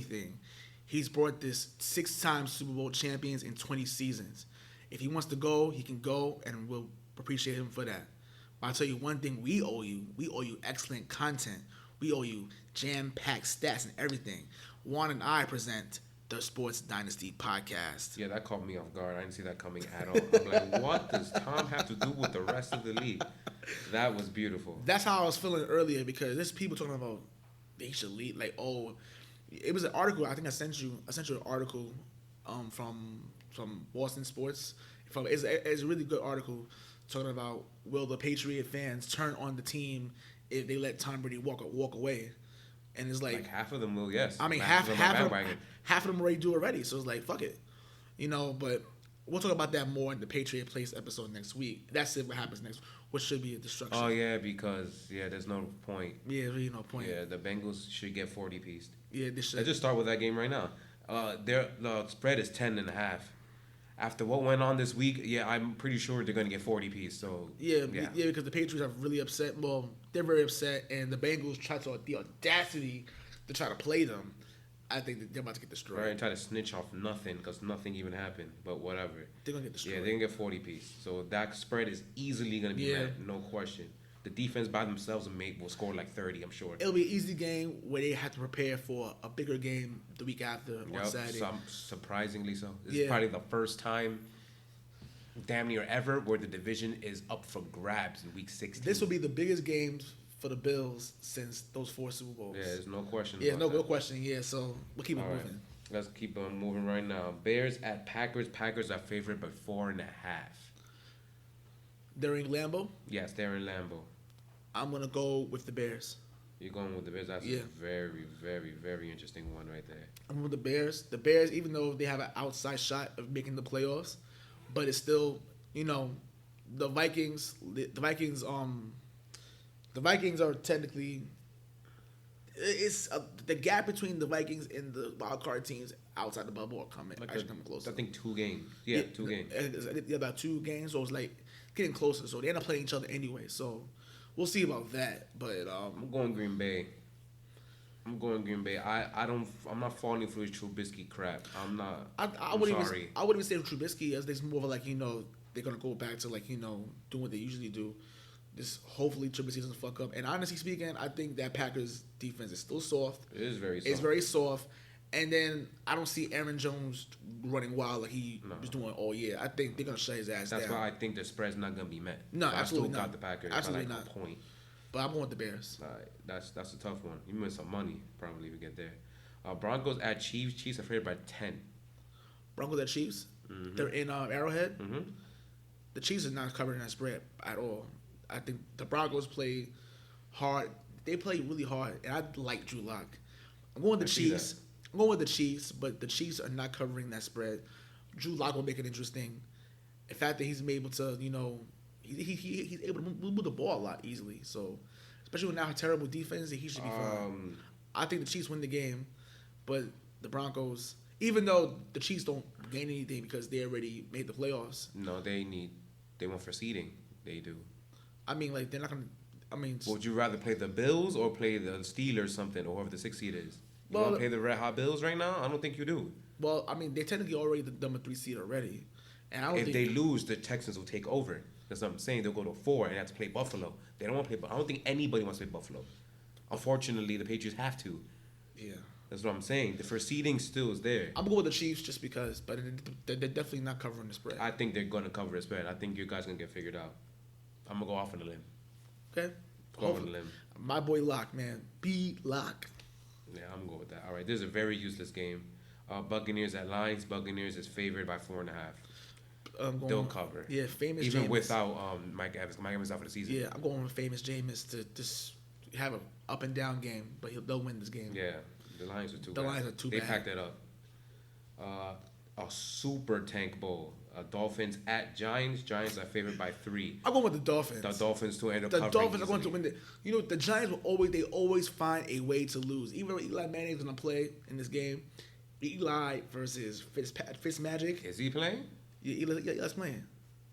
anything, he's brought this 6-time Super Bowl champions in 20 seasons. If he wants to go, he can go, and we'll appreciate him for that. But I'll tell you one thing we owe you. We owe you excellent content. We owe you jam-packed stats and everything. Juan and I present the Sports Dynasty podcast. Yeah, that caught me off guard. I didn't see that coming at all. I'm like, what does Tom have to do with the rest of the league? That was beautiful. That's how I was feeling earlier because there's people talking about they should lead. Like, oh, it was an article. I think I sent you an article from Boston Sports. It's a really good article talking about will the Patriot fans turn on the team if they let Tom Brady walk away. And it's like half of them will, yes. I mean, half of them already do already. So it's like, fuck it. But we'll talk about that more in the Patriot Place episode next week. That's it. What happens next, which should be a destruction. Oh, yeah, because, there's no point. Yeah, really no point. Yeah, the Bengals should get 40-pieced. Yeah, they should. Let's just start with that game right now. The spread is 10.5. After what went on this week, I'm pretty sure they're going to get 40-piece. So yeah, because the Patriots are really upset. Well, they're very upset, and the Bengals the audacity to try to play them. I think that they're about to get destroyed. Right, and try to snitch off nothing because nothing even happened. But whatever. They're going to get destroyed. Yeah, they're going to get 40-piece. So that spread is easily going to be met, no question. The defense by themselves will score like 30, I'm sure. It'll be an easy game where they have to prepare for a bigger game the week after on Saturday. Surprisingly so. This is probably the first time damn near ever where the division is up for grabs in week 16. This will be the biggest games for the Bills since those 4 Super Bowls. Yeah, there's no question. Yeah, no question. Yeah, so we'll keep it moving. Right. Let's keep on moving right now. Bears at Packers. Packers are favored by 4.5. They're in Lambeau? Yes, they're in Lambeau. I'm going to go with the Bears. You're going with the Bears? That's a very, very, very interesting one right there. I'm with the Bears. The Bears, even though they have an outside shot of making the playoffs, but it's still, the Vikings are technically, it's the gap between the Vikings and the wild card teams outside the bubble are coming closer. I think 2 games. Yeah, 2 games. Yeah, about 2 games, so it's like getting closer. So they end up playing each other anyway. So we'll see about that. But I'm going Green Bay. I'm not falling for his Trubisky crap. I'm not. I wouldn't even say Trubisky as there's more of like they're gonna go back to like doing what they usually do. Just hopefully Trubisky doesn't fuck up. And honestly speaking, I think that Packers defense is still soft. It is very soft. It's very soft. And then I don't see Aaron Jones running wild like he was doing all year. I think they're gonna shut his ass down. That's why I think the spread's not gonna be met. No, absolutely not. I still got the Packers. Absolutely by not. A point. But I'm going with the Bears. All right, that's a tough one. You miss some money probably if we get there. Broncos at Chiefs. Chiefs are favored by 10. Broncos at Chiefs. Mm-hmm. They're in Arrowhead. Mm-hmm. The Chiefs are not covering that spread at all. I think the Broncos play hard. They play really hard, and I like Drew Lock. I'm going with the Chiefs. I'm going with the Chiefs, but the Chiefs are not covering that spread. Drew Lock will make it interesting. The fact that he's able to, he's able to move the ball a lot easily. So, especially with now a terrible defense, he should be fine. I think the Chiefs win the game, but the Broncos, even though the Chiefs don't gain anything because they already made the playoffs. No, they want for seeding. They do. I mean, like, they're not going to, would you rather play the Bills or play the Steelers something, or whoever the 6th seed is? You want to play the Red Hot Bills right now? I don't think you do. Well, they technically already the number 3 seed already. And I don't if they lose, the Texans will take over. That's what I'm saying. They'll go to 4 and have to play Buffalo. They don't want to play. I don't think anybody wants to play Buffalo. Unfortunately, the Patriots have to. Yeah. That's what I'm saying. The first seeding still is there. I'm going with the Chiefs just because, but they're definitely not covering the spread. I think they're going to cover the spread. I think you guys are going to get figured out. I'm going to go off on a limb. Okay. Go off on a limb. My boy Lock, man. B Lock. Yeah, I'm going to go with that. All right, this is a very useless game. Buccaneers at Lions. Buccaneers is favored by 4.5. They'll cover. Yeah, famous even Jameis. Without Mike Evans. Mike Evans out for the season. Yeah, I'm going with famous Jameis to just have an up and down game, but they'll win this game. Yeah, the Lions are too bad. The Lions are too bad. They packed that up. A super tank bowl. Dolphins at Giants. Giants are favored by 3. I'm going with the Dolphins. The Dolphins to end up covering. The Dolphins are going to win. The Giants will always find a way to lose. Even though Eli Manning's going to play in this game, Eli versus Fitzmagic. Is he playing? Yeah, Eli's playing.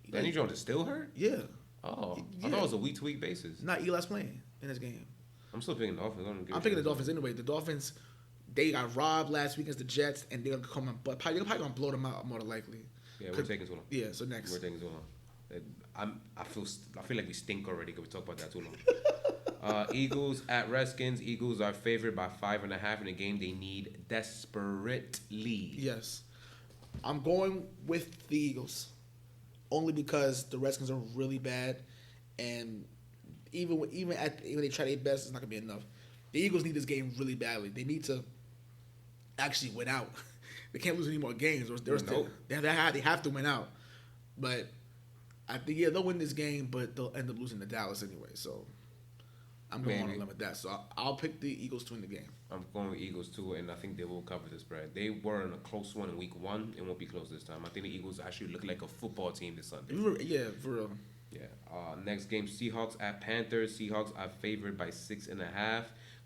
Danny Jones is still hurt? Yeah. Oh, I thought it was a week-to-week basis. Not Eli's playing in this game. I'm still picking the Dolphins. I'm picking the Dolphins anyway. The Dolphins, They got robbed last week against the Jets, and they're probably gonna blow them out more than likely. Yeah, we're taking too long. Yeah, so next. We're taking too long. I feel like we stink already because we talk about that too long. Eagles at Redskins. Eagles are favored by 5.5 in a game they need desperately. Yes, I'm going with the Eagles, only because the Redskins are really bad, and even when they try their best, it's not gonna be enough. The Eagles need this game really badly. They need to actually win out. They can't lose any more games, or they have to win out. But I think they'll win this game, but they'll end up losing to Dallas anyway. So I'm going on a limb with that. So I'll pick the Eagles to win the game. I'm going with Eagles too, and I think they will cover the spread. They were in a close one in week 1. It won't be close this time. I think the Eagles actually look like a football team this Sunday. Yeah, for real. Yeah. Next game, Seahawks at Panthers. Seahawks are favored by 6.5.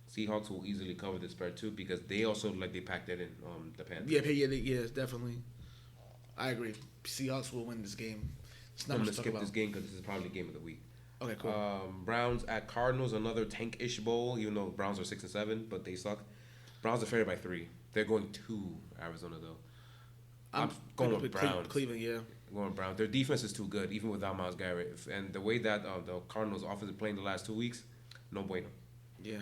Seahawks will easily cover the spread too because they also look like they packed that in the Panthers. Yeah, definitely. I agree. Seahawks will win this game. I'm gonna skip this game because this is probably game of the week. Okay, cool. Browns at Cardinals, another tank-ish bowl. Even though Browns are 6-7, but they suck. Browns are favored by 3. They're going to Arizona though. I'm going with Browns. Cleveland, yeah. I'm going with Browns. Their defense is too good, even without Myles Garrett. And the way that the Cardinals offense is playing the last 2 weeks, no bueno. Yeah.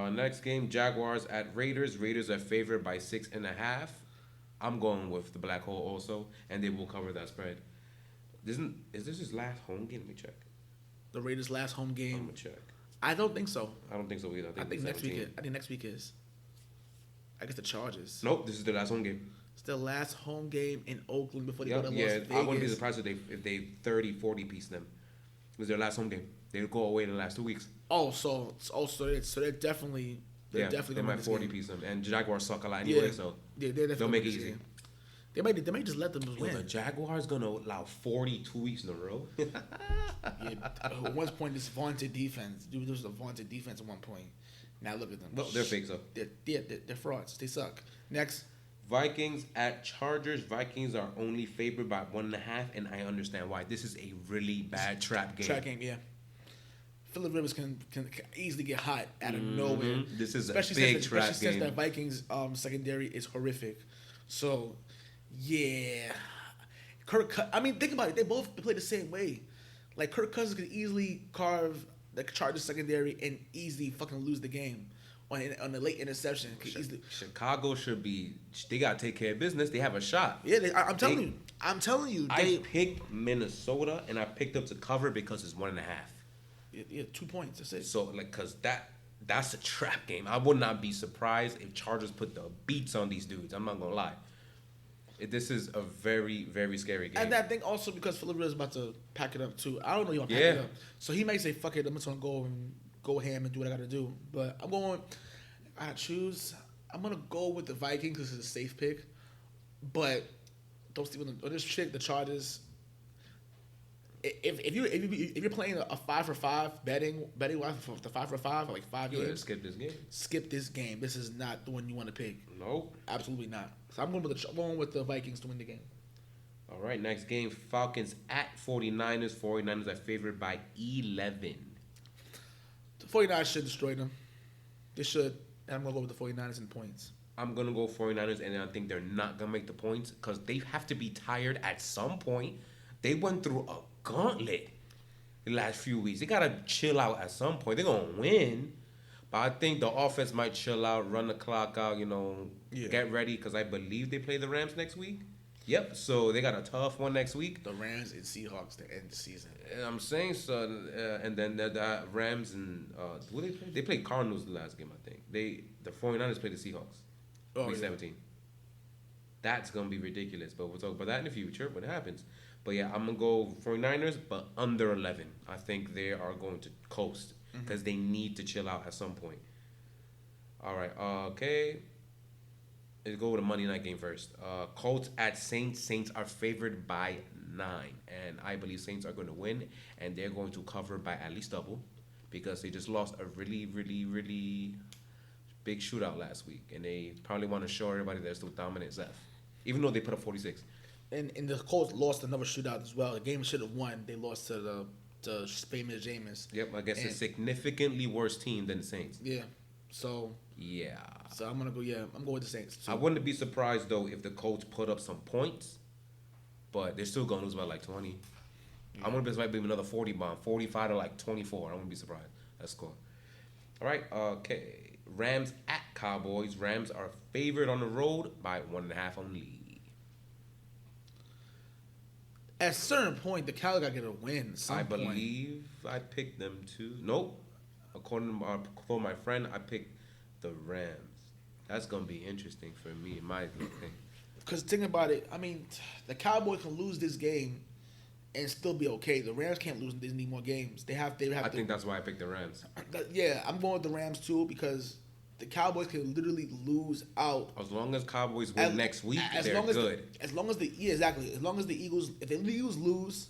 Next game, Jaguars at Raiders. Raiders are favored by 6.5. I'm going with the black hole also, and they will cover that spread. Is this his last home game? Let me check. The Raiders' last home game. I'm gonna check. I don't think so. I don't think so either. I think next week. I think next week is. I guess the Chargers. Nope, this is their last home game. It's their last home game in Oakland before they go to Las Vegas. I wouldn't be surprised if they 30-40 piece them. It was their last home game. They go away in the last 2 weeks. So they're definitely they might 40 piece them, and Jaguars suck a lot anyway, so they're definitely they'll make it easy. They might just let them win. The Jaguars gonna allow 42 weeks in a row. At one point, this vaunted defense. Dude, there was a vaunted defense at one point. Now look at them. Well, they're fake, so they're frauds. They suck. Next, Vikings at Chargers. Vikings are only favored by 1.5, and I understand why. This is a really bad trap game. Yeah. Phillip Rivers can easily get hot out of nowhere. This is especially a big trap game. Especially since that Vikings secondary is horrific. So, yeah. Think about it. They both play the same way. Like, Kirk Cousins could easily carve the Chargers secondary and easily fucking lose the game on a late interception. Chicago should be. They gotta take care of business. They have a shot. Yeah, I'm telling you. I picked Minnesota and I picked them to cover because it's 1.5. Yeah, 2 points. That's it. So cause that's a trap game. I would not be surprised if Chargers put the beats on these dudes. I'm not gonna lie. This is a very, very scary game. And I think also because Phillip Rivers is about to pack it up too. I don't know he want to pack it up. So he might say, fuck it, I'm just going to go ham and do what I got to do. But I'm going to go with the Vikings because it's a safe pick. But don't sleep on this trick, the Chargers. If you're playing a 5 for 5 betting for the 5 for 5 for like 5 games, skip this game. This is not the one you want to pick. Nope, absolutely not. So I'm going with the Vikings to win the game. All right, next game, Falcons at 49ers. 49ers are favored by 11. The 49ers should destroy them. They should. And I'm going to go with the 49ers in points. I'm going to go 49ers, and I think they're not going to make the points because they have to be tired at some point. They went through a gauntlet the last few weeks. They got to chill out at some point. They're going to win. But I think the offense might chill out, run the clock out, get ready because I believe they play the Rams next week. Yep, so they got a tough one next week. The Rams and Seahawks to end the season. And I'm saying so, and then the Rams and who they play? They played Cardinals the last game, I think. The 49ers played the Seahawks. Week 17. That's going to be ridiculous, but we'll talk about that in the future when it happens. But yeah, I'm going to go 49ers, but under 11. I think they are going to coast because they need to chill out at some point. All right, okay. Let's go with the Monday night game first. Colts at Saints. Saints are favored by 9. And I believe Saints are going to win. And they're going to cover by at least double. Because they just lost a really, really, really big shootout last week. And they probably want to show everybody they're still dominant as F. Even though they put up 46. And the Colts lost another shootout as well. The game should have won. They lost to the famous Jameis. Yep, I guess a significantly worse team than the Saints. Yeah. So Yeah. So I'm going with the Saints. I wouldn't be surprised though if the Colts put up some points, but they're still gonna lose by like 20. Yeah. I'm gonna be surprised maybe another 40 bomb, 45 to like 24. I wouldn't be surprised. That's score. All right. Okay. Rams at Cowboys. Rams are favored on the road by 1.5 only. At a certain point, the Cowboys got to get a win. I believe I picked them too. Nope. According to my friend, I picked the Rams. That's gonna be interesting for me, in my opinion. Because think about it, I mean, the Cowboys can lose this game and still be okay. The Rams can't lose any more games. They have to. I think that's why I picked the Rams. Yeah, I'm going with the Rams too because the Cowboys can literally lose out. As long as Cowboys win next week, they're good. As long as the exactly. As long as the Eagles, if the Eagles lose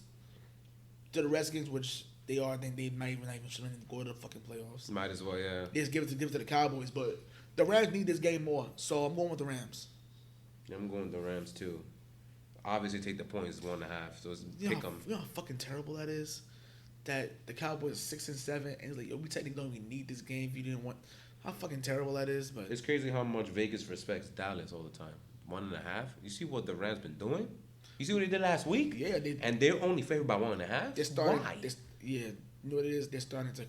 to the Redskins, which they are, then they not even shouldn't go to the fucking playoffs. Might as well, yeah. They just give it to the Cowboys, but the Rams need this game more, so I'm going with the Rams. Yeah, I'm going with the Rams too. Obviously, take the points 1.5. So it's pick them. You know how fucking terrible that is. That the Cowboys 6-7, and it's like, yo, we technically don't even need this game if you didn't want. How fucking terrible that is, but it's crazy how much Vegas respects Dallas all the time. 1.5. You see what the Rams been doing? You see what they did last week? Yeah, and they're only favored by 1.5. They're starting. Why? Yeah, you know what it is? They're starting to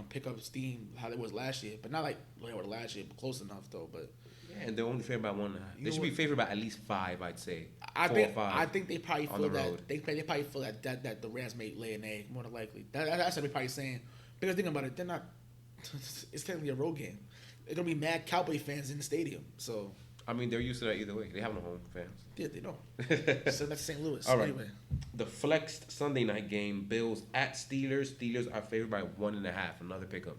pick up steam how it was last year, but not like they were last year, but close enough though. But yeah, and they're only favored by 1.5. They should be favored by at least 5, I'd say. I think they probably feel that they probably feel that the Rams may lay an egg more than likely. That's what they're probably saying. Because think about it, they're not. It's technically a road game. They're gonna be mad Cowboy fans in the stadium. So I mean, they're used to that either way. They have no home fans. Yeah, they don't. So that's St. Louis. All right. Anyway. The flexed Sunday night game, Bills at Steelers. Steelers are favored by 1.5. Another pickup.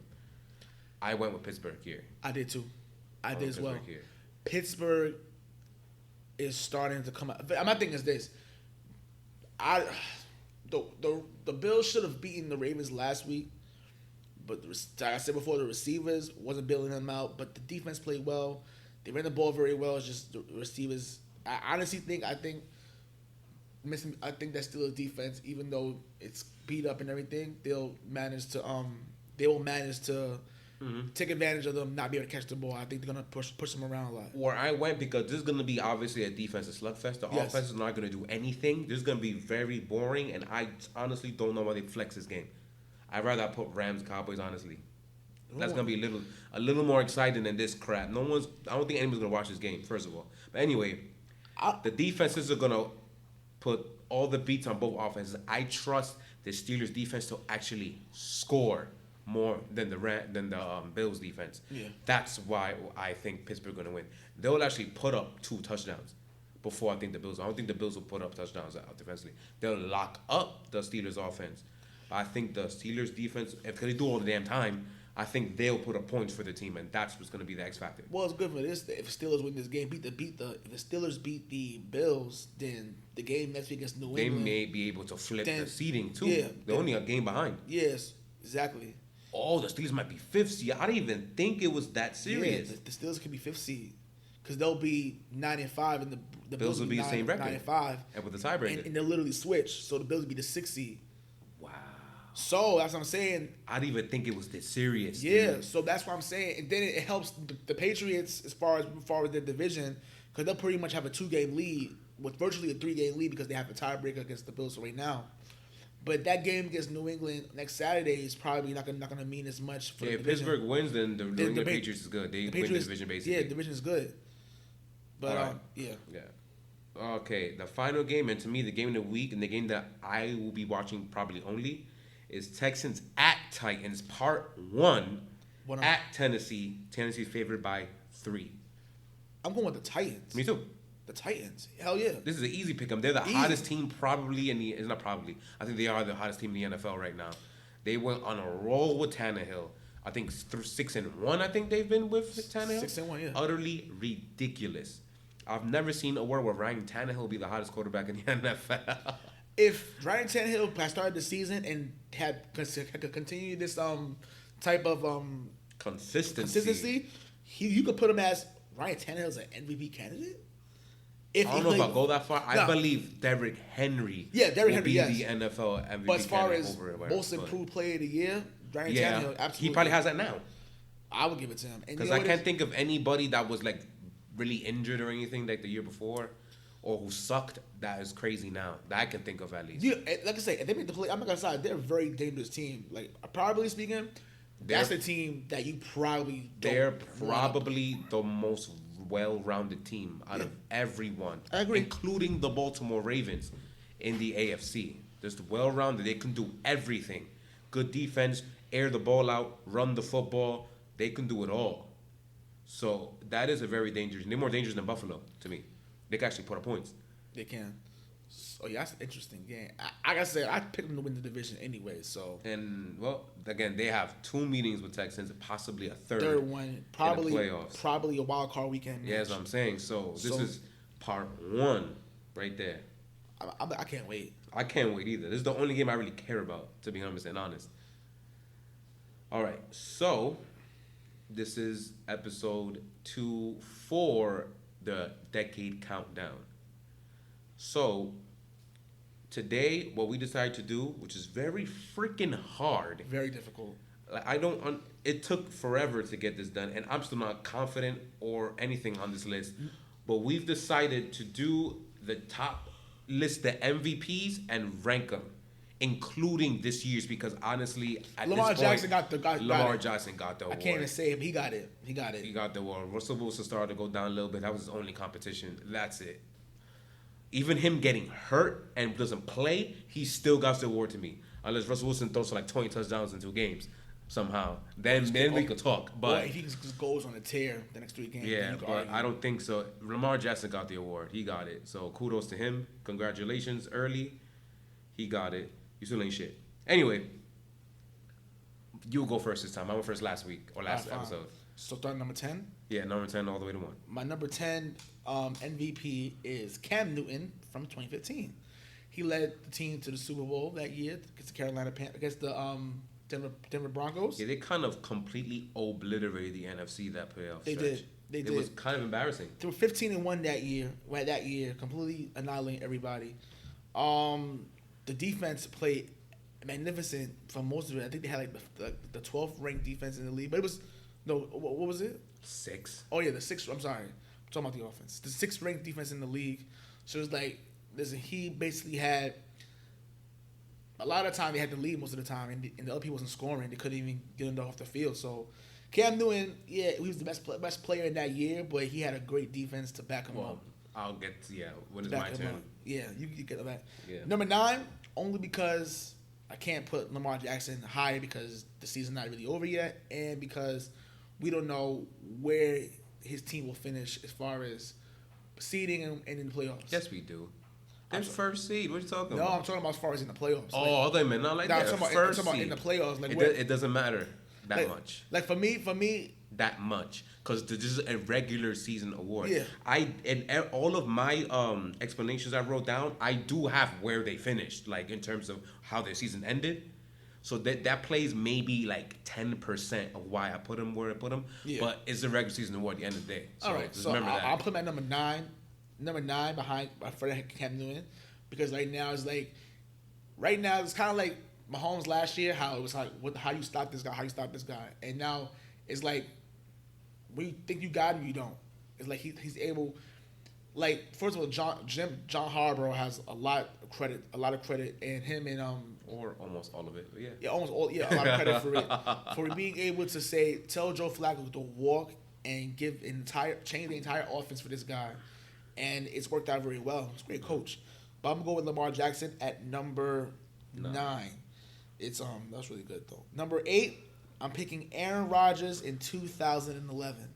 I went with Pittsburgh here. I did too. I did as well. Here. Pittsburgh is starting to come out. My thing is this. The Bills should have beaten the Ravens last week. But like I said before, the receivers wasn't bailing them out. But the defense played well. They ran the ball very well. It's just the receivers. I honestly think that Steelers defense, even though it's beat up and everything, they'll manage to take advantage of them not being able to catch the ball. I think they're gonna push them around a lot. Where I went because this is gonna be obviously a defensive slugfest. The offense is not gonna do anything. This is gonna be very boring, and I honestly don't know why they flex this game. I'd rather put Rams Cowboys, honestly. That's gonna be a little more exciting than this crap. I don't think anyone's gonna watch this game, first of all. But anyway, the defenses are gonna put all the beats on both offenses. I trust the Steelers defense to actually score more than the Bills defense. Yeah. That's why I think Pittsburgh gonna win. They'll actually put up 2 touchdowns before I think the Bills. I don't think the Bills will put up touchdowns out defensively. They'll lock up the Steelers offense. I think the Steelers defense, if they do all the damn time, I think they'll put up points for the team, and that's what's going to be the X factor. Well, it's good for this. If Steelers win this game, if the Steelers beat the Bills, then the game next week against New England, they may be able to flip the seeding too. Yeah, they're only a game behind. Yes, exactly. Oh, the Steelers might be 5th seed. I didn't even think it was that serious. Yeah, the Steelers could be 5th seed because they'll be 9-5, and the Bills will be the same record, 9-5, and with the tiebreaker, and they'll literally switch. So the Bills will be the 6th seed. Wow. So that's what I'm saying. I didn't even think it was this serious. Yeah, dude. So that's what I'm saying. And then it helps the Patriots as far as their division, because they'll pretty much have a 2-game lead with virtually a 3-game lead because they have a tiebreaker against the Bills right now. But that game against New England next Saturday is probably not gonna mean as much for the division. If Pittsburgh wins, then the New England Patriots is good. They win the division basically. Yeah, the division is good. But yeah. Okay, the final game, and to me, the game of the week, and the game that I will be watching probably only, is Texans at Titans, part 1 at Tennessee. Tennessee's favored by 3. I'm going with the Titans. Me too. The Titans. Hell yeah. This is an easy pick 'em. They're the hottest team probably it's not probably. I think they are the hottest team in the NFL right now. They went on a roll with Tannehill. I think through 6-1, I think they've been with Tannehill. 6-1, yeah. Utterly ridiculous. I've never seen a world where Ryan Tannehill will be the hottest quarterback in the NFL. If Ryan Tannehill had started the season and had continued this type of consistency, you could put him as Ryan Tannehill's an MVP candidate. I don't know if I'll go that far. I believe Derrick Henry will be the NFL MVP. But as far as most improved player of the year, Ryan Tannehill absolutely. He probably has that now. I would give it to him. Because I can't think of anybody that was like really injured or anything like the year before, or who sucked. That is crazy now. That I can think of at least. Yeah, like I say, if they make the play, I'm not gonna say they're a very dangerous team. Like probably speaking, that's the team that you probably. They're probably the most well-rounded team out of everyone. I agree, including the Baltimore Ravens in the AFC. Just well-rounded. They can do everything. Good defense, air the ball out, run the football. They can do it all. So that is a very dangerous. They're more dangerous than Buffalo to me. They can actually put up points. They can. So yeah, that's an interesting game. I gotta say, I picked them to win the division anyway. So again, they have 2 meetings with Texans, possibly a third one, probably playoffs. Probably a wild card weekend. Yeah, that's what I'm saying. So this is part 1 right there. I can't wait. I can't wait either. This is the only game I really care about, to be 100% honest. All right, so this is episode 2 for the decade countdown. So today, what we decided to do, which is very freaking hard, very difficult. Like it took forever to get this done, and I'm still not confident or anything on this list. But we've decided to do list the MVPs and rank them, including this year's, because honestly, at Lamar this point, Jackson got the Lamar Jackson got the award. I can't even say it, but he got it. He got the award. Russell Wilson started to go down a little bit. That was his only competition. That's it. Even him getting hurt and doesn't play, he still got the award to me. Unless Russell Wilson throws for like 20 touchdowns in 2 games somehow. Then we could talk. But if he just goes on a tear the next 3 games. Yeah, but I don't think so. Lamar Jackson got the award. He got it. So kudos to him. Congratulations early. He got it. You still ain't shit. Anyway, you go first this time. I went first last week or last episode. So starting number 10? Yeah, number 10 all the way to 1. My number 10 MVP is Cam Newton from 2015. He led the team to the Super Bowl that year against the Denver Broncos. Yeah, they kind of completely obliterated the NFC that playoff They stretch. did. It was kind of embarrassing. They were 15-1 that year. Right, that year, completely annihilating everybody. The defense played magnificent for most of it. I think they had like the 12th ranked defense in the league, but it was what was it? 6. Oh yeah, the 6th. I'm sorry, I'm talking about the offense. The 6th ranked defense in the league. So it was like, he basically had a lot of time. They had the lead most of the time, and the other people wasn't scoring. They couldn't even get them off the field. So Cam Newton, yeah, he was the best player in that year, but he had a great defense to back him up. I'll get to, when it's my turn. Yeah, you get that. Yeah. Number 9, only because I can't put Lamar Jackson higher because the season's not really over yet, and because we don't know where his team will finish as far as seeding and in the playoffs. Yes, we do. They're first seed. What are you talking about? No, I'm talking about as far as in the playoffs. Oh, they meant not like that. I'm talking about in the playoffs. Like it doesn't matter that much. Like for me, that much, because this is a regular season award. Yeah. In all of my explanations I wrote down, I do have where they finished, like in terms of how their season ended. So that plays maybe like 10% of why I put them where I put them. Yeah. But it's a regular season award at the end of the day. So all right, just remember that. I'll put my number 9 behind Cam Newton, because right now it's kind of like Mahomes last year, how it was like, how you stop this guy, and now it's like, when you think you got him, you don't. It's like he's able, like, first of all, John Harbaugh has a lot of credit, and him and or almost all of it, but a lot of credit for it, for being able to tell Joe Flacco to walk and change the entire offense for this guy, and it's worked out very well. He's a great coach. But I'm gonna go with Lamar Jackson at number 9. It's that's really good though. Number 8, I'm picking Aaron Rodgers in 2011.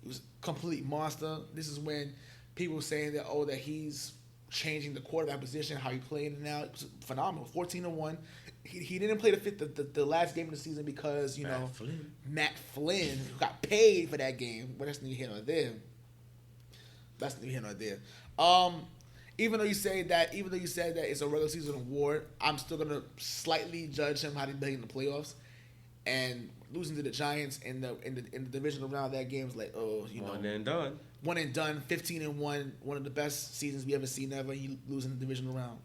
He was a complete monster. This is when people were saying that he's changing the quarterback position, how he playing it now. It was phenomenal. 14-1. He didn't play the last game of the season because Matt Flynn got paid for that game. But that's neither here nor there. Even though you said that it's a regular season award, I'm still gonna slightly judge him how he played in the playoffs, and losing to the Giants in the divisional round of that game was like, one and done. 15-1, one of the best seasons we ever seen ever. You losing the divisional round,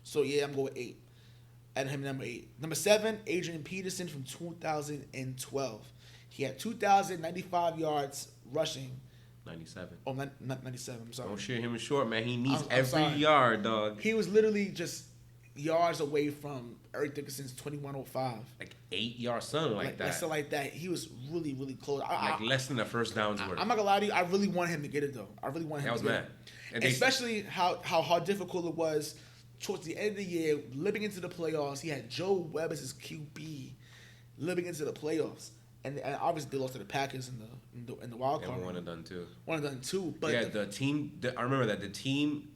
so yeah, I'm going with 8. At him number 8. Number 7, Adrian Peterson from 2012. He had 2,095 yards rushing. 97. Oh, not 97. I'm sorry. Don't shoot him short, man. He needs I'm every sorry. yard, dog. He was literally just yards away from Eric Dickerson's 2105. Like 8 yards, something like that. Something like that. He was really, really close. Less than a first down's worth. I'm not gonna lie to you. I really want him to get it though. I really want him. I was to get mad. it. Especially how difficult it was towards the end of the year, living into the playoffs. He had Joe Webb as his QB, living into the playoffs, and obviously they lost to the Packers in the wild card. And one and done too. One and done too. But yeah, the team. I remember that the team.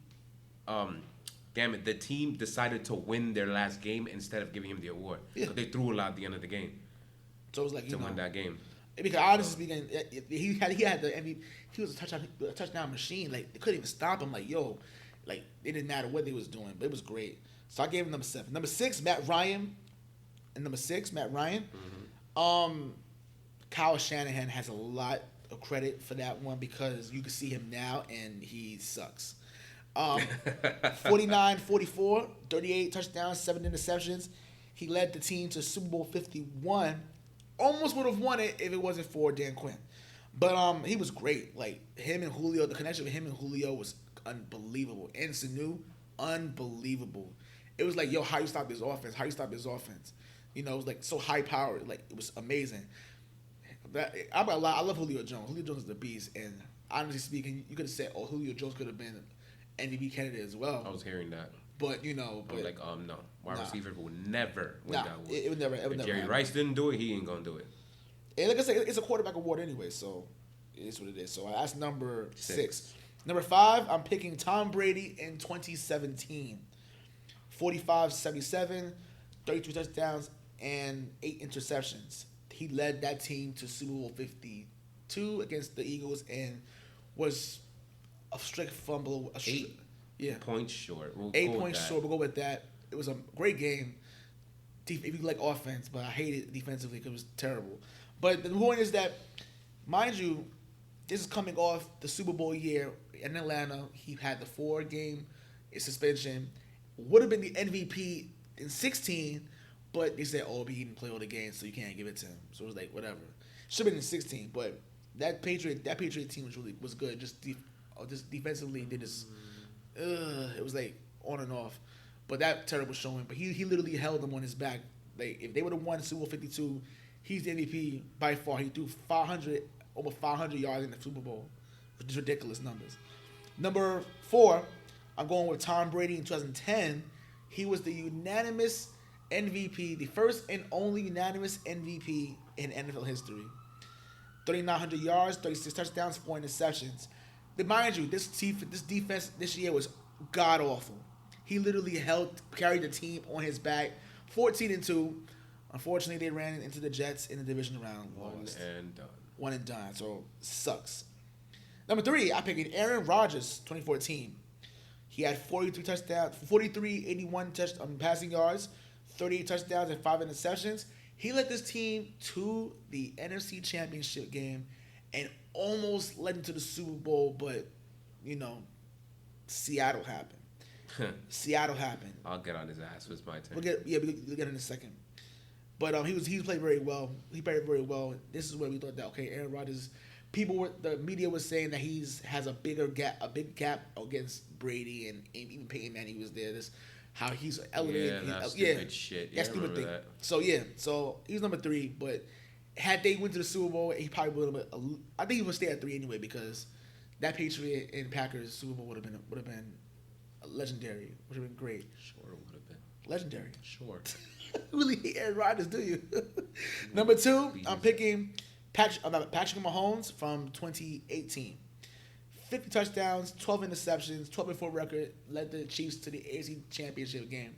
The team decided to win their last game instead of giving him the award. Yeah. They threw a lot at the end of the game. So it was like to win that game. Because honestly speaking, he had the MVP. He was a touchdown machine. Like they couldn't even stop him. Like yo, like it didn't matter what they was doing, but it was great. So I gave him number 7. Number 6, Matt Ryan. And number 6, Matt Ryan. Mm-hmm. Kyle Shanahan has a lot of credit for that one because you can see him now and he sucks. 49-44, 38 touchdowns, 7 interceptions. He led the team to Super Bowl 51. Almost would have won it if it wasn't for Dan Quinn. But he was great. Like him and Julio, the connection with him and Julio was unbelievable. And Sanu, unbelievable. It was like, yo, how you stop his offense? How you stop his offense? You know, it was like so high powered. Like it was amazing. I love Julio Jones. Julio Jones is the beast. And honestly speaking, you could have said, oh, Julio Jones could have been MVP candidate as well. I was hearing that. But, you know. I was like, no. Wide receiver will never win that award. It would never. If Jerry Rice didn't do it, he ain't going to do it. And like I said, it's a quarterback award anyway, so it is what it is. So that's number 6. Number 5, I'm picking Tom Brady in 2017. 45-77, 32 touchdowns, and 8 interceptions. He led that team to Super Bowl 52 against the Eagles and was a strict fumble. 8 points short. 8 points short. We'll go with that. It was a great game if you like offense, but I hated it defensively because it was terrible. But the point is that, mind you, this is coming off the Super Bowl year in Atlanta. He had the 4-game suspension. Would have been the MVP in 16, but they said, oh, he didn't play all the games, so you can't give it to him. So it was like, whatever. Should have been in 16, but that Patriot team was good. Just defensively, did this. It was like on and off. But that terrible showing. But he literally held them on his back. Like if they would have won Super Bowl 52, he's the MVP by far. He threw over 500 yards in the Super Bowl, which is ridiculous numbers. Number 4, I'm going with Tom Brady in 2010. He was the unanimous MVP, the first and only unanimous MVP in NFL history. 3,900 yards, 36 touchdowns, 4 interceptions. But mind you, this defense this year was god awful. He literally carried the team on his back, 14-2. Unfortunately, they ran into the Jets in the division round. One and done. So sucks. Number 3, I picked Aaron Rodgers, 2014. He had 81 passing yards, 38 touchdowns, and 5 interceptions. He led this team to the NFC Championship game and almost led them to the Super Bowl, but, you know, Seattle happened. Seattle happened. I'll get on his ass. It's my turn. We'll get in a second. But he played very well. He played very well. This is where we thought that, okay, Aaron Rodgers, the media was saying that has a big gap against Brady and even Peyton Manning was there. This how he's elevated. Yeah, that's stupid shit. Yeah, stupid thing. That. So he's number 3. But had they went to the Super Bowl, he probably would have. I think he would stay at 3 anyway because that Patriot and Packers Super Bowl would have been legendary. Would have been great. Sure, it would have been legendary. Sure. Really hate Aaron Rodgers, do you? Number 2, I'm picking Patrick Mahomes from 2018. 50 touchdowns, 12 interceptions, 12-4 record, led the Chiefs to the AFC Championship game.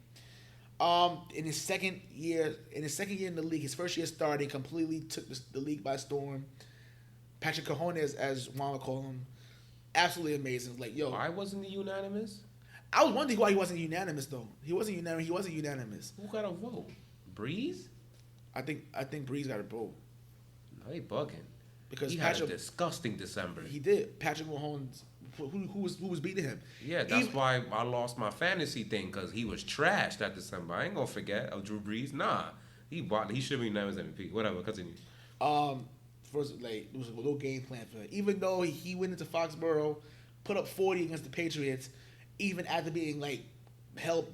In his second year in the league, his first year starting, completely took the league by storm. Patrick Cojones, as Juan would call him, absolutely amazing. Like, yo, why wasn't he unanimous? I was wondering why he wasn't unanimous though. He wasn't unanimous. Who got a vote? Breeze? I think Breeze got a vote. No, they bugging. Because he had a disgusting December. He did. Patrick Mahomes, who was beating him. Yeah, that's why I lost my fantasy thing because he was trashed that December. I ain't gonna forget Drew Brees. Nah, he should be unanimous MVP. Whatever, continue. First, like, there was no game plan for it. Even though he went into Foxborough, put up 40 against the Patriots, even after being like how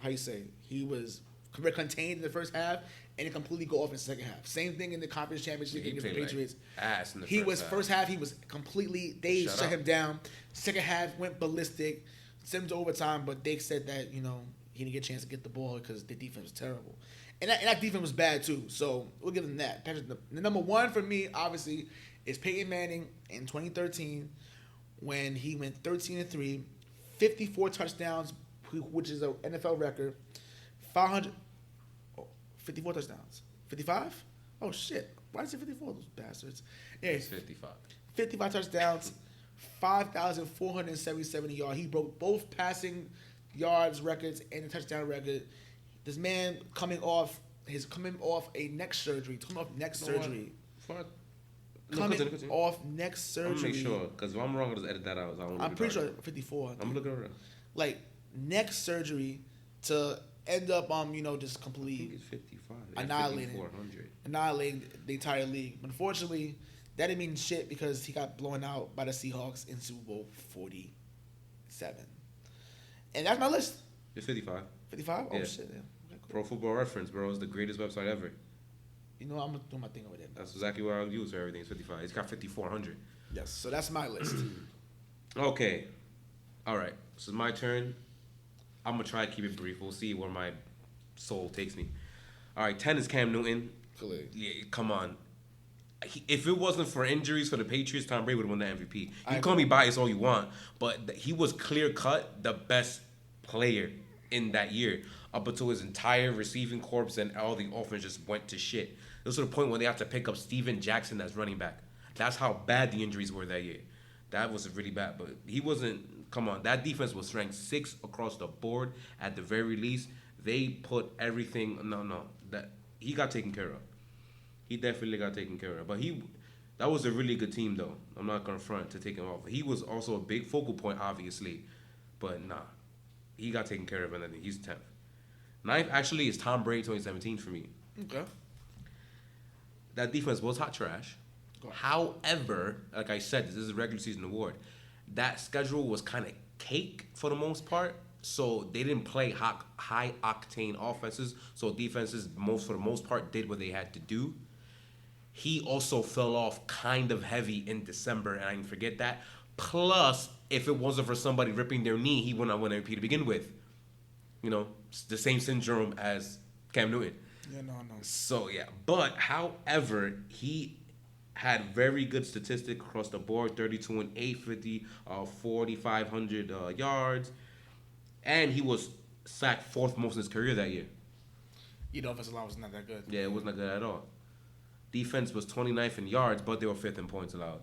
you say, he was contained in the first half and it completely go off in the second half. Same thing in the conference championship against the Patriots. Like ass in the first half he was completely, they shut him down. Second half went ballistic, sent him to overtime, but they said that, you know, he didn't get a chance to get the ball because the defense was terrible. And that defense was bad too, so we'll give them that. The number one for me, obviously, is Peyton Manning in 2013 when he went 13-3, 54 touchdowns, which is an NFL record, 54 touchdowns. 55? Oh, shit. Why is it 54, those bastards? Yeah, it's 55. 55 touchdowns, 5,477 yards. He broke both passing yards records and the touchdown record. This man coming off a neck surgery. Coming off neck surgery. Off neck surgery. I'm make sure, because if I'm wrong, I'll just edit that out. I'm pretty sure 54. I'm looking around. Like, neck surgery to end up, just completely. I think it's 55. Annihilating the entire league. Unfortunately, that didn't mean shit because he got blown out by the Seahawks in Super Bowl 47. And that's my list. It's 55. 55? Oh, yeah. shit. Yeah. Okay, cool. Pro Football Reference, bro, is the greatest website ever. You know, I'm going to do my thing over there. That's exactly what I would use for everything. It's 55. It's got 5,400. Yes, so that's my list. Okay. All right. This is my turn. I'm going to try to keep it brief. We'll see where my soul takes me. All right, 10 is Cam Newton. Yeah, come on. If it wasn't for injuries for the Patriots, Tom Brady would have won the MVP. You can call me biased all you want, but he was clear-cut the best player in that year up until his entire receiving corps and all the offense just went to shit. It was to the point where they have to pick up Steven Jackson as running back. That's how bad the injuries were that year. That was really bad, but he wasn't. Come on, that defense was ranked 6th across the board at the very least. They put everything. That he got taken care of. He definitely got taken care of. But that was a really good team, though. I'm not gonna front to take him off. He was also a big focal point, obviously, but he got taken care of, and I think he's 10th. 9th actually is Tom Brady 2017 for me. Okay. That defense was hot trash. However, like I said, this is a regular season award. That schedule was kind of cake for the most part. So they didn't play high octane offenses. So defenses, for the most part, did what they had to do. He also fell off kind of heavy in December, and I didn't forget that. Plus, if it wasn't for somebody ripping their knee, he wouldn't have won MVP to begin with. You know, it's the same syndrome as Cam Newton. Yeah, no. So, yeah. But, however, he had very good statistics across the board, 32-850, 4,500 yards. And he was sacked 4th most in his career that year. The offensive line was not that good. Yeah, it was not good at all. Defense was 29th in yards, but they were 5th in points allowed.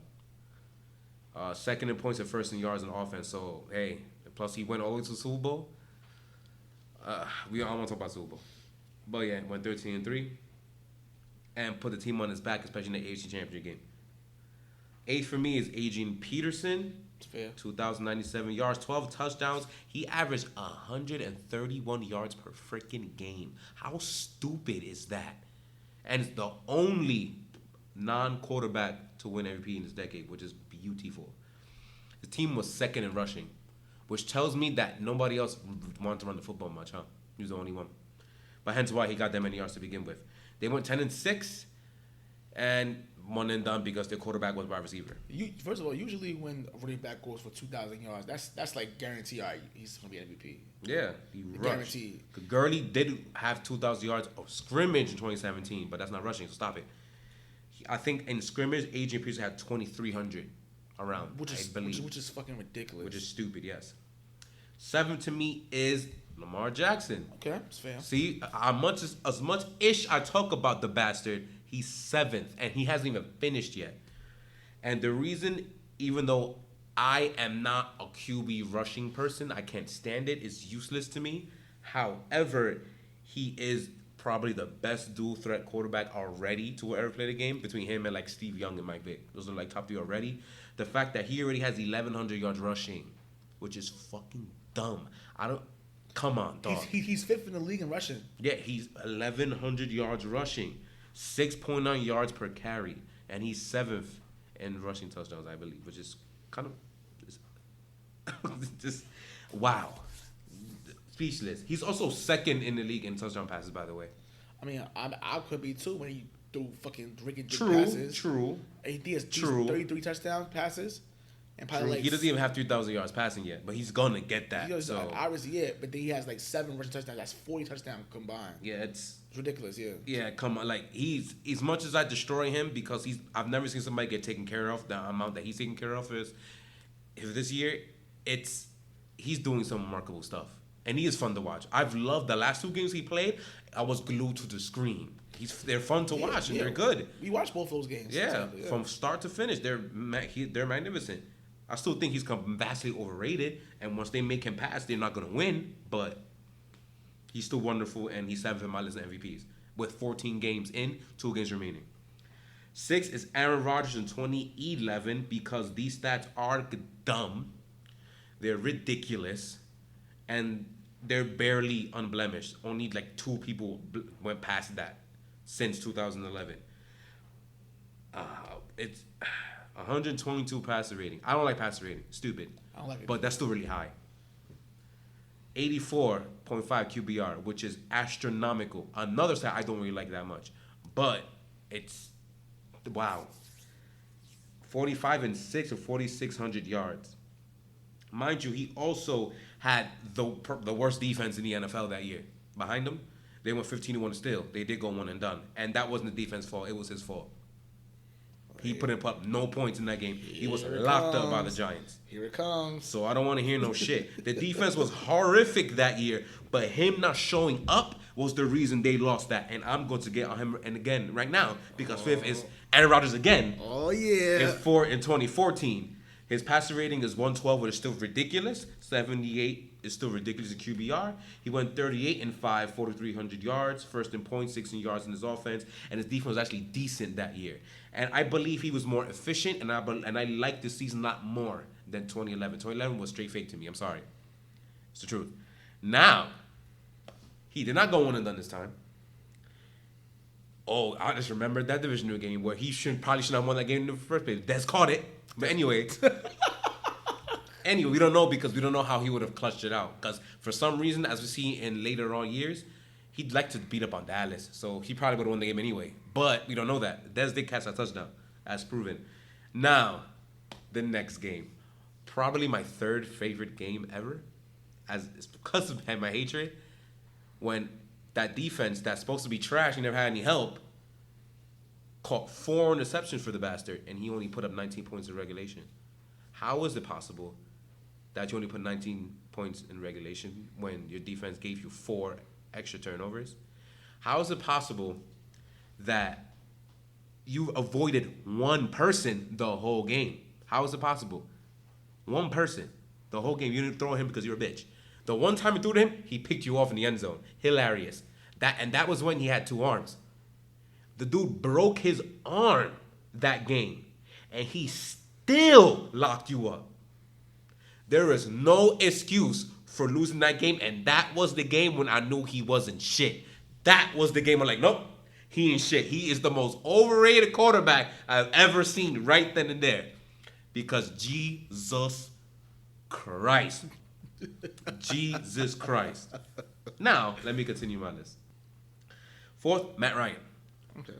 2nd in points and 1st in yards in offense. So, hey, plus he went all the way to the Super Bowl. We all want to talk about Super Bowl. But, yeah, went 13-3 and put the team on his back, especially in the AFC Championship game. 8th for me is Adrian Peterson. Fair. 2,097 yards, 12 touchdowns. He averaged 131 yards per freaking game. How stupid is that? And it's the only non-quarterback to win MVP in this decade, which is beautiful. The team was 2nd in rushing, which tells me that nobody else wanted to run the football much, huh? He was the only one. But hence why he got that many yards to begin with. They went 10-6, and one and done because their quarterback was wide receiver. First of all, usually when a running back goes for 2,000 yards, that's like guaranteed. All right, he's gonna be MVP. Yeah, he rushed. Guaranteed. Gurley did have 2,000 yards of scrimmage in 2017, but that's not rushing, so stop it. I think in scrimmage, Adrian Peterson had 2,300 around, which is fucking ridiculous. Which is stupid, yes. 7th to me is Lamar Jackson. Okay, that's fair. See, as much ish I talk about the bastard, he's 7th, and he hasn't even finished yet. And the reason, even though I am not a QB rushing person, I can't stand it, it's useless to me. However, he is probably the best dual threat quarterback already to ever play the game between him and like Steve Young and Mike Vick. Those are like top 3 already. The fact that he already has 1,100 yards rushing, which is fucking dumb. Come on, dog. He's 5th in the league in rushing. Yeah, he's 1,100 yards rushing. 6.9 yards per carry, and he's 7th in rushing touchdowns, I believe, which is kind of just wow, speechless. He's also 2nd in the league in touchdown passes, by the way. I mean, I could be too when he threw fucking drinking passes. True. He has 33 touchdown passes. And probably he doesn't even have 3,000 yards passing yet, but he's gonna get that. So obviously, yeah. But then he has like 7 rushing touchdowns. That's 40 touchdowns combined. Yeah, it's ridiculous. Yeah. Yeah, come on. Like he's as much as I destroy him because I've never seen somebody get taken care of. The amount that he's taken care of is if this year, he's doing some remarkable stuff, and he is fun to watch. I've loved the last 2 games he played. I was glued to the screen. They're fun to watch and they're good. We watched both those games. Yeah, from start to finish, they're magnificent. I still think he's vastly overrated, and once they make him pass, they're not going to win, but he's still wonderful, and he's 7th in my list of MVPs with 14 games in, 2 games remaining. 6 is Aaron Rodgers in 2011 because these stats are dumb, they're ridiculous, and they're barely unblemished. Only like 2 people went past that since 2011. It's 122 passer rating. I don't like passer rating. Stupid. I don't like it. But that's still really high. 84.5 QBR, which is astronomical. Another stat I don't really like that much. But it's, wow. 45-6 or 4,600 yards. Mind you, he also had the worst defense in the NFL that year. Behind him, they went 15-1 still. They did go 1 and done. And that wasn't the defense's fault. It was his fault. He put up no points in that game. He was locked up by the Giants. Here it comes. So I don't want to hear no shit. The defense was horrific that year, but him not showing up was the reason they lost that. And I'm going to get on him and again right now because 5th is Aaron Rodgers again. Oh, yeah. In 2014. His passer rating is 112, which is still ridiculous. 78 is still ridiculous in QBR. He went 38-5, 4,300 yards, 1st in points, 16 yards in his offense, and his defense was actually decent that year. And I believe he was more efficient, and I liked this season a lot more than 2011. 2011 was straight fake to me. I'm sorry. It's the truth. Now, he did not go 1 and done this time. Oh, I just remembered that divisional game where he probably shouldn't have won that game in the first place. Des caught it. But anyway, we don't know because we don't know how he would have clutched it out. Because for some reason, as we see in later on years, he'd like to beat up on Dallas. So he probably would have won the game anyway. But we don't know that. Des did catch that touchdown, as proven. Now, the next game. Probably my 3rd favorite game ever. It's because of my hatred. When that defense that's supposed to be trash, he never had any help, caught 4 interceptions for the bastard, and he only put up 19 points in regulation. How is it possible that you only put 19 points in regulation when your defense gave you 4 extra turnovers? How is it possible that you avoided 1 person the whole game? How is it possible? 1 person the whole game. You didn't throw him because you're a bitch. The one time you threw to him, he picked you off in the end zone. Hilarious. That was when he had 2 arms. The dude broke his arm that game, and he still locked you up. There is no excuse for losing that game, and that was the game when I knew he wasn't shit. That was the game I'm like, nope, he ain't shit. He is the most overrated quarterback I've ever seen right then and there. Because Jesus Christ. Jesus Christ. Now, let me continue my list. 4th, Matt Ryan. Okay.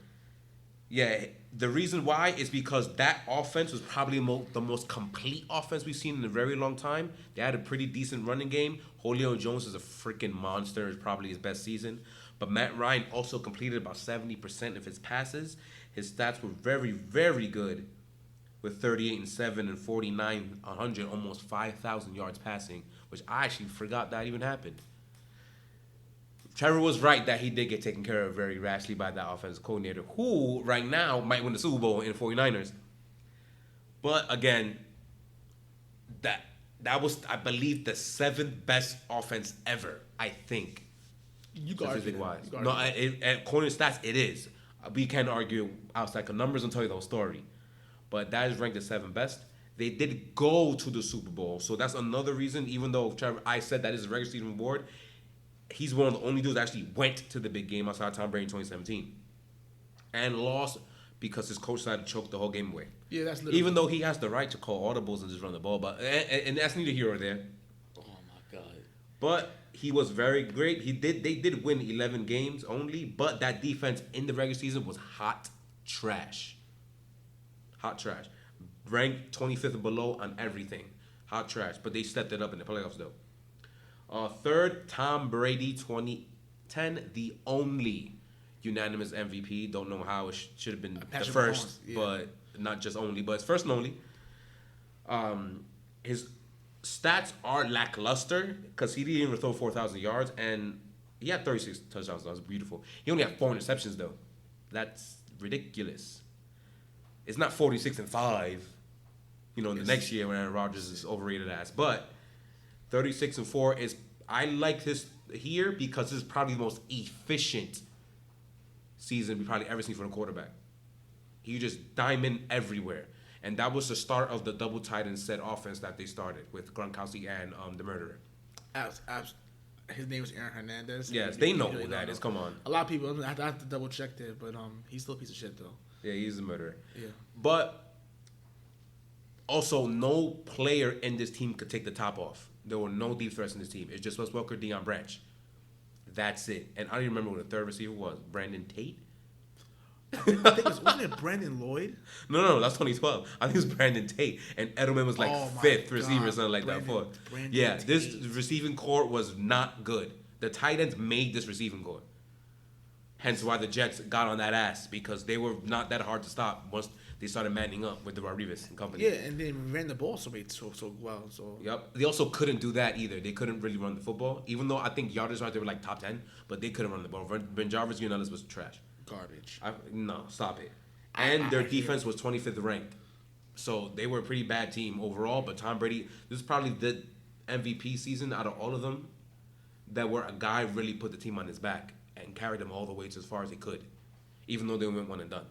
Yeah, the reason why is because that offense was probably the most complete offense we've seen in a very long time. They had a pretty decent running game. Julio Jones is a freaking monster. It's probably his best season. But Matt Ryan also completed about 70% of his passes. His stats were very, very good with 38-7 and 49-100, almost 5,000 yards passing, which I actually forgot that even happened. Trevor was right that he did get taken care of very rashly by that offensive coordinator, who right now might win the Super Bowl in the 49ers. But again, that was, I believe, the 7th best offense ever, I think. You got it. No, according to stats, it is. We can't argue outside of numbers and tell you the whole story. But that is ranked the 7th best. They did go to the Super Bowl. So that's another reason, even though Trevor, I said that is a regular season award, he's one of the only dudes that actually went to the big game outside Tom Brady in 2017. and lost because his coach decided to choke the whole game away. Yeah, that's literally. Even though he has the right to call audibles and just run the ball, but and that's neither here or there. Oh my God. But he was very great. They did win 11 games only, but that defense in the regular season was hot trash. Hot trash. Ranked 25th and below on everything. Hot trash. But they stepped it up in the playoffs though. Third, Tom Brady, 2010, the only unanimous MVP. Don't know how it should have been the first, but not just only, but it's first and only. His stats are lackluster because he didn't even throw 4,000 yards, and he had 36 touchdowns. That was beautiful. He only had 4 interceptions though. That's ridiculous. It's not 46-5. You know, the next year when Aaron Rodgers is overrated ass, but 36-4 is. I like this here because this is probably the most efficient season we probably ever seen for a quarterback. He just diamond everywhere. And that was the start of the double tight end set offense that they started with Gronkowski and the murderer. His name was Aaron Hernandez. Yes, they know who that is. Come on. A lot of people, I have to double check that, but he's still a piece of shit, though. Yeah, he's a murderer. Yeah. But also, no player in this team could take the top off. There were no deep threats in this team. It's just Wes Welker, Deion Branch. That's it. And I don't even remember who the third receiver was. Brandon Tate? I think wasn't it Brandon Lloyd? No, that's 2012. I think it was Brandon Tate, and Edelman was like fifth receiver or something like that. Fourth. Yeah, Tate. This receiving core was not good. The tight ends made this receiving core. Hence why the Jets got on that ass, because they were not that hard to stop once they started manning up with the Rodriguez and company. Yeah, and they ran the ball so well. So yep, they also couldn't do that either. They couldn't really run the football, even though I think yardage right, they were like top 10, but they couldn't run the ball. Ben Jarvis Unellis was trash. Garbage. No, stop it. And their defense was 25th ranked. So they were a pretty bad team overall, but Tom Brady, this is probably the MVP season out of all of them that where a guy really put the team on his back and carried them all the way to as far as he could, even though they went one and done.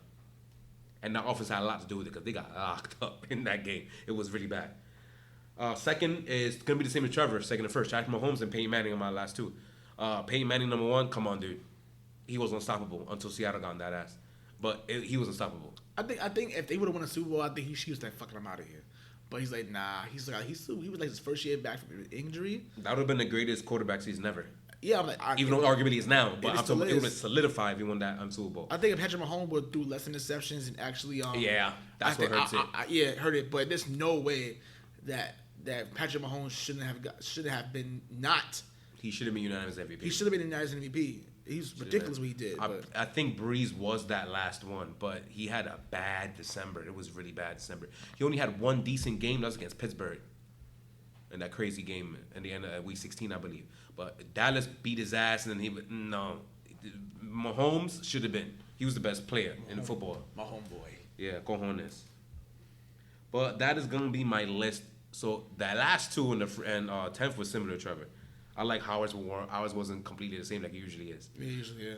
And that offense had a lot to do with it because they got locked up in that game. It was really bad. Second is going to be the same as Trevor, second and first. Patrick Mahomes and Peyton Manning are my last two. Peyton Manning, number one, come on, dude. He was unstoppable until Seattle got on that ass. But he was unstoppable. I think if they would have won a Super Bowl, I think she was like, fucking him out of here. But he's like, nah. He was like his first year back from injury. That would have been the greatest quarterback season ever. Yeah, I'm like, even though arguably he is now, but it would have solidified if he won that Super Bowl. I think if Patrick Mahomes would do less interceptions and actually, yeah, that's what hurts it. Yeah, it hurt it. But there's no way that Patrick Mahomes shouldn't have been not. He should have been unanimous MVP. He should have been unanimous MVP. He's ridiculous what he did. I think Breeze was that last one, but he had a bad December. It was really bad December. He only had one decent game. That was against Pittsburgh. In that crazy game in the end of week 16, I believe. But Dallas beat his ass, and then Mahomes should have been. He was the best player in football. My homeboy. Yeah, cojones. But that is gonna be my list. So the last two and 10th was similar to Trevor. I like how ours wasn't completely the same like it usually is. Usually, yeah.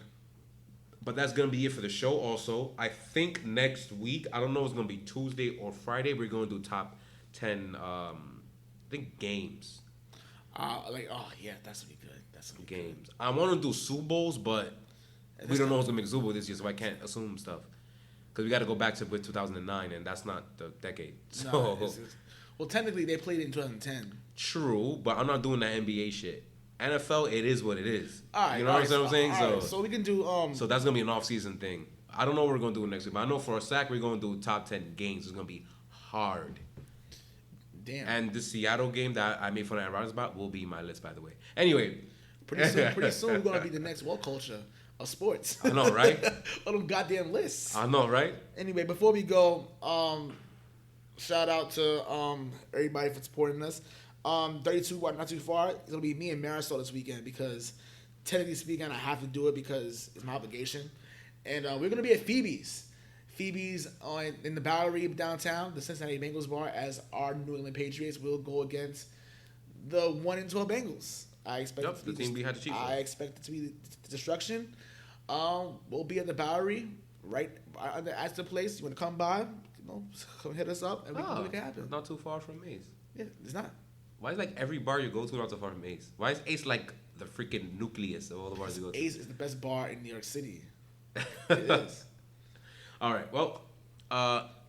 But that's gonna be it for the show. Also, I think next week, I don't know if it's gonna be Tuesday or Friday. We're gonna do top 10. I think games. That's gonna be good. That's gonna be games. Good. I want to do Super Bowls, but we don't know who's gonna make Super Bowl this year, so I can't assume stuff. Because we got to go back to 2009, and that's not the decade. So, no, well, technically they played it in 2010. True, but I'm not doing that NBA shit. NFL, it is what it is. All right, you know what I'm saying? So we can do. So that's gonna be an off-season thing. I don't know what we're gonna do next week, but I know for a fact we're gonna do top 10 games. It's gonna be hard. Damn. And the Seattle game that I made fun of Aaron Rodgers about will be my list, by the way. Anyway. Pretty soon we're going to be the next world culture of sports. I know, right? All them goddamn lists. I know, right? Anyway, before we go, shout out to everybody for supporting us. 32 not too far. It's going to be me and Marisol this weekend because technically speaking, I have to do it because it's my obligation. And we're going to be at Phoebe's. Phoebe's in the Bowery downtown, the Cincinnati Bengals bar, as our New England Patriots will go against the 1-12 Bengals. I expect the team we had to cheat for. I expect it to be destruction. We'll be at the Bowery, right at the place. You want to come by? Come hit us up, and we can make it happen. It's not too far from Ace. Yeah, it's not. Why is like every bar you go to not so far from Ace? Why is Ace like the freaking nucleus of all the bars you go to? Ace is the best bar in New York City. It is. All right. Well,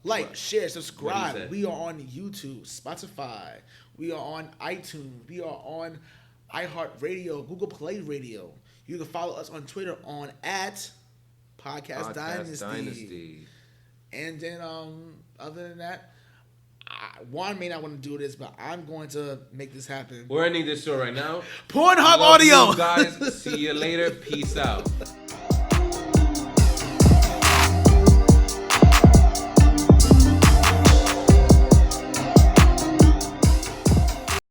like, share, subscribe. said. We are on YouTube, Spotify. We are on iTunes. We are on iHeartradio, Google Play Radio. You can follow us on Twitter on @Podcast Dynasty. And then, other than that, Juan may not want to do this, but I'm going to make this happen. We're ending this show right now. Pornhub audio. You guys, see you later. Peace out.